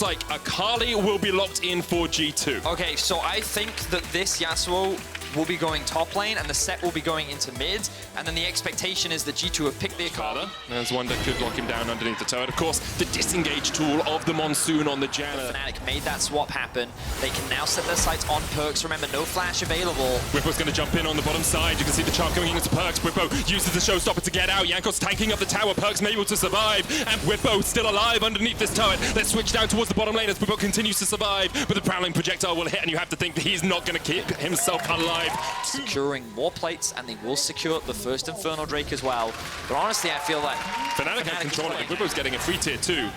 looks like Akali will be locked in for G2. Okay, so I think that this Yasuo will be going top lane and the set will be going into mid, and then the expectation is that G2 have picked the Akali. There's one that could lock him down underneath the turret. Of course, the disengage tool of the Monsoon on the Janna. Fnatic made that swap happen. They can now set their sights on Perks. Remember, no flash available. Whippo's going to jump in on the bottom side. You can see the charm coming into Perks. Whippo uses the showstopper to get out. Jankos tanking up the tower. Perks able to survive. And Whippo still alive underneath this turret. Let's switch down towards the bottom lane as Whippo continues to survive. But the prowling projectile will hit, and you have to think that he's not going to keep himself alive. Securing more plates, and they will secure the first Infernal Drake as well. But honestly, I feel like Fnatic have control of it. Whippo's getting a free tier 2.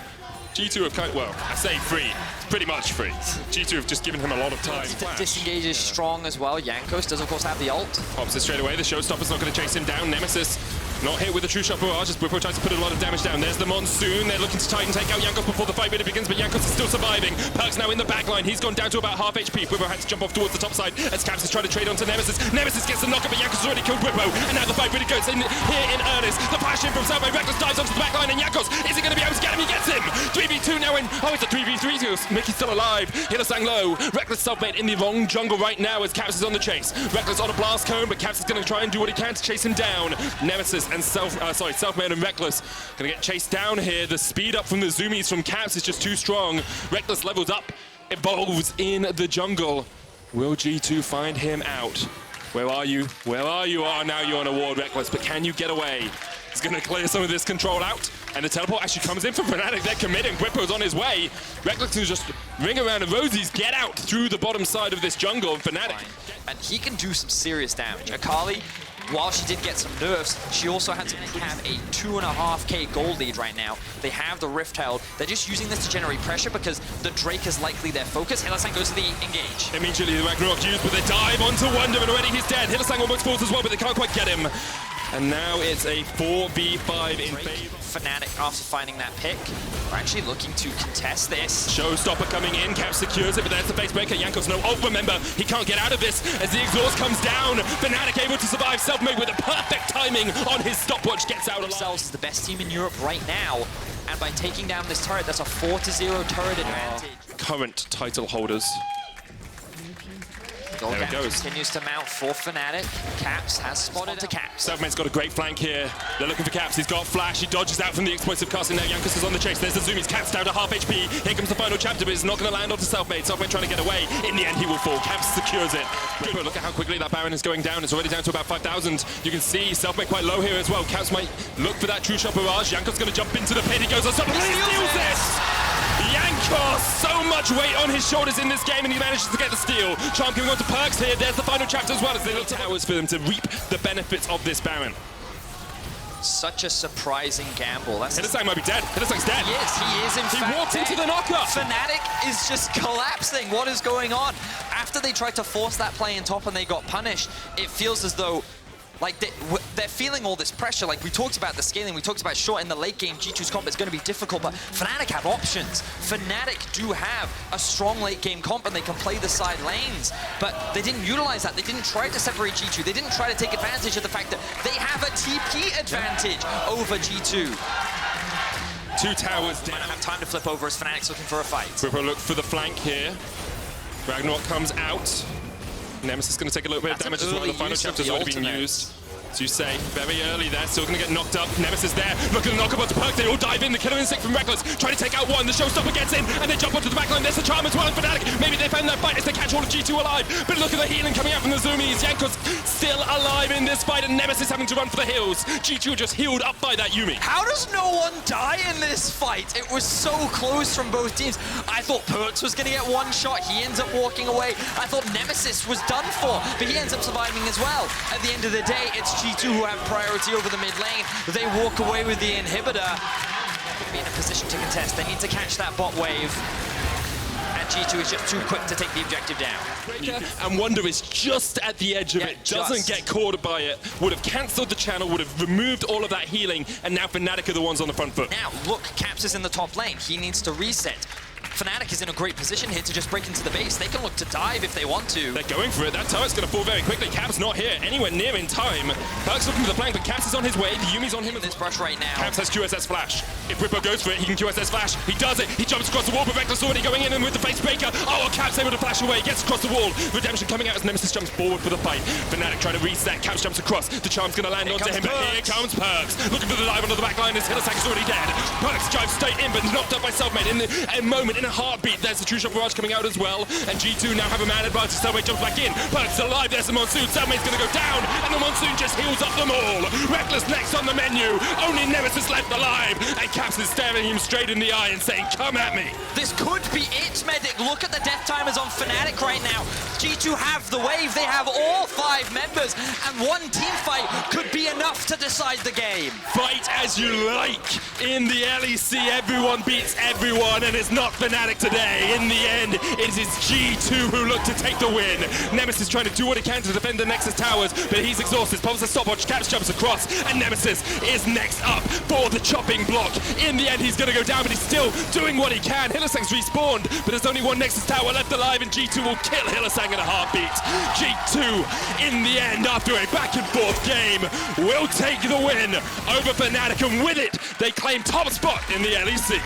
G2 have kind of, well, I say free. It's pretty much free. G2 have just given him a lot of time. The disengage is strong as well. Jankos does, of course, have the ult. Pops it straight away. The showstopper's not going to chase him down. Nemesis not hit with the true shot barrage as Whippo tries to put a lot of damage down. There's the Monsoon. They're looking to try and take out Jankos before the fight really begins, but Jankos is still surviving. Perks now in the back line. He's gone down to about half HP. Whippo had to jump off towards the top side as Caps is trying to trade onto Nemesis. Nemesis gets the knock-up, but Jankos has already killed Whippo. And now the fight really goes in here in earnest. The flash in from Southway. Reckless dives onto the back line, and Jankos, is he going to be able to get him? He gets him! 3v2 now in. Oh, it's a 3v3. Mickey's still alive. Hylissang low. Reckless self-made in the wrong jungle right now as Caps is on the chase. Reckless on a blast cone, but Caps is going to try and do what he can to chase him down. Nemesis and Selfmade and Reckless going to get chased down here. The speed up from the zoomies from Caps is just too strong. Reckless levels up, evolves in the jungle. Will G2 find him out? Where are you? Where are you? Oh, now you're on a ward, Reckless, but can you get away? He's going to clear some of this control out, and the teleport actually comes in for Fnatic. They're committing. Whippo's on his way. Reckless can just ring around, and Rosie's get out through the bottom side of this jungle, and Fnatic. And he can do some serious damage. Akali, while she did get some nerfs, she also had to have a 2.5k gold lead right now. They have the Rift held. They're just using this to generate pressure because the Drake is likely their focus. Hylissang goes to the engage. Immediately the Ragnarok used, but they dive onto Wonder, and already he's dead. Hylissang almost falls as well, but they can't quite get him. And now it's a 4v5 in favor. Fnatic, after finding that pick, are actually looking to contest this. Showstopper coming in, Cap secures it, but there's the face breaker. Jankos no ult, remember, he can't get out of this as the exhaust comes down. Fnatic able to survive, Selfmade with the perfect timing on his stopwatch, gets out alive. Themselves is the best team in Europe right now, and by taking down this turret, that's a 4-0 turret advantage. Current title holders. There it goes. Continues to mount for Fnatic. Caps has spotted to Caps. Selfmade's got a great flank here. They're looking for Caps. He's got flash. He dodges out from the explosive casting. Now Jankos is on the chase. There's the zoomies. Caps down to half HP. Here comes the final chapter, but it's not going to land onto Selfmade. Selfmade trying to get away. In the end, he will fall. Caps secures it. Good. Look at how quickly that Baron is going down. It's already down to about 5,000. You can see Selfmade quite low here as well. Caps might look for that true shot barrage. Jankos going to jump into the pit. He goes on top. He steals it! Jankos, so much weight on his shoulders in this game, and he manages to get the steal. Charm coming on to Perks here. There's the final chapter as well as they look towers for them to reap the benefits of this Baron. Such a surprising gamble. Hylissang might be dead. Hylissang's dead. He is in fact He walked dead. into the knockup. Fnatic is just collapsing. What is going on? After they tried to force that play in top and they got punished, it feels as though like they're feeling all this pressure. Like we talked about the scaling, we talked about short in the late game, G2's comp is going to be difficult, but Fnatic have options. Fnatic do have a strong late game comp and they can play the side lanes, but they didn't utilize that. They didn't try to separate G2. They didn't try to take advantage of the fact that they have a TP advantage over G2. Two towers down. Might not have time to flip over as Fnatic's looking for a fight. Whippo look for the flank here. Ragnarok comes out. Nemesis is going to take a little bit of damage as well. The final chapter's already been used. As you say, very early there, still going to get knocked up. Nemesis there, look at the knock-up onto Perks. They all dive in. The killer instinct from Reckless, trying to take out one. The showstopper gets in, and they jump onto the backline. There's the charm as well, and Fnatic. Maybe they found that fight as they catch all of G2 alive. But look at the healing coming out from the zoomies. Jankos still alive in this fight, and Nemesis having to run for the hills. G2 just healed up by that Yuumi. How does no one die in this fight? It was so close from both teams. I thought Perks was going to get one shot. He ends up walking away. I thought Nemesis was done for, but he ends up surviving as well. At the end of the day, it's G2 who have priority over the mid lane. They walk away with the inhibitor. Be in a position to contest. They need to catch that bot wave. And G2 is just too quick to take the objective down. And Wonder is just at the edge of it. Doesn't get caught by it. Would have cancelled the channel, would have removed all of that healing, and now Fnatic are the ones on the front foot. Now, look, Caps is in the top lane. He needs to reset. Fnatic is in a great position here to just break into the base. They can look to dive if they want to. They're going for it. That turret's going to fall very quickly. Cap's not here anywhere near in time. Perk's looking for the flank, but Caps is on his way. The Yumi's on him. This brush right now. Caps has QSS Flash. If Ripper goes for it, he can QSS Flash. He does it. He jumps across the wall, but Reckless already going in and with the face breaker. Oh, Caps able to flash away. Gets across the wall. Redemption coming out as Nemesis jumps forward for the fight. Fnatic trying to reset. Caps jumps across. The charm's going to land onto him, but here comes Perks. Looking for the dive onto the back line as Hillsack is already dead. Perks drives straight in, but knocked up by Selfmade. In a moment, in a heartbeat, there's the True Shot Barrage coming out as well. And G2 now have a man advantage. Selfmade jumps back in. Perks alive. There's the Monsoon. Selfmade's going to go down, and the Monsoon just heals up them all. Reckless next on the menu. Only Nemesis left alive, and Caps is staring him straight in the eye and saying, "Come at me." This could be it, Medic. Look at the death timers on Fnatic right now. G2 have the wave. They have all 5 members, and one team fight could be enough to decide the game. Fight as you like. In the LEC, everyone beats everyone, and it's not Fnatic today. In the end, it is G2 who look to take the win. Nemesis trying to do what he can to defend the Nexus towers, but he's exhausted. Pops a stopwatch, Caps jumps across, and Nemesis is next up for the chopping block. In the end, he's going to go down, but he's still doing what he can. Hillsack's respawned, but there's only one Nexus tower left alive, and G2 will kill Hillsack in a heartbeat. G2, in the end, after a back-and-forth game, will take the win over Fnatic, and with it, they claim top spot in the LEC.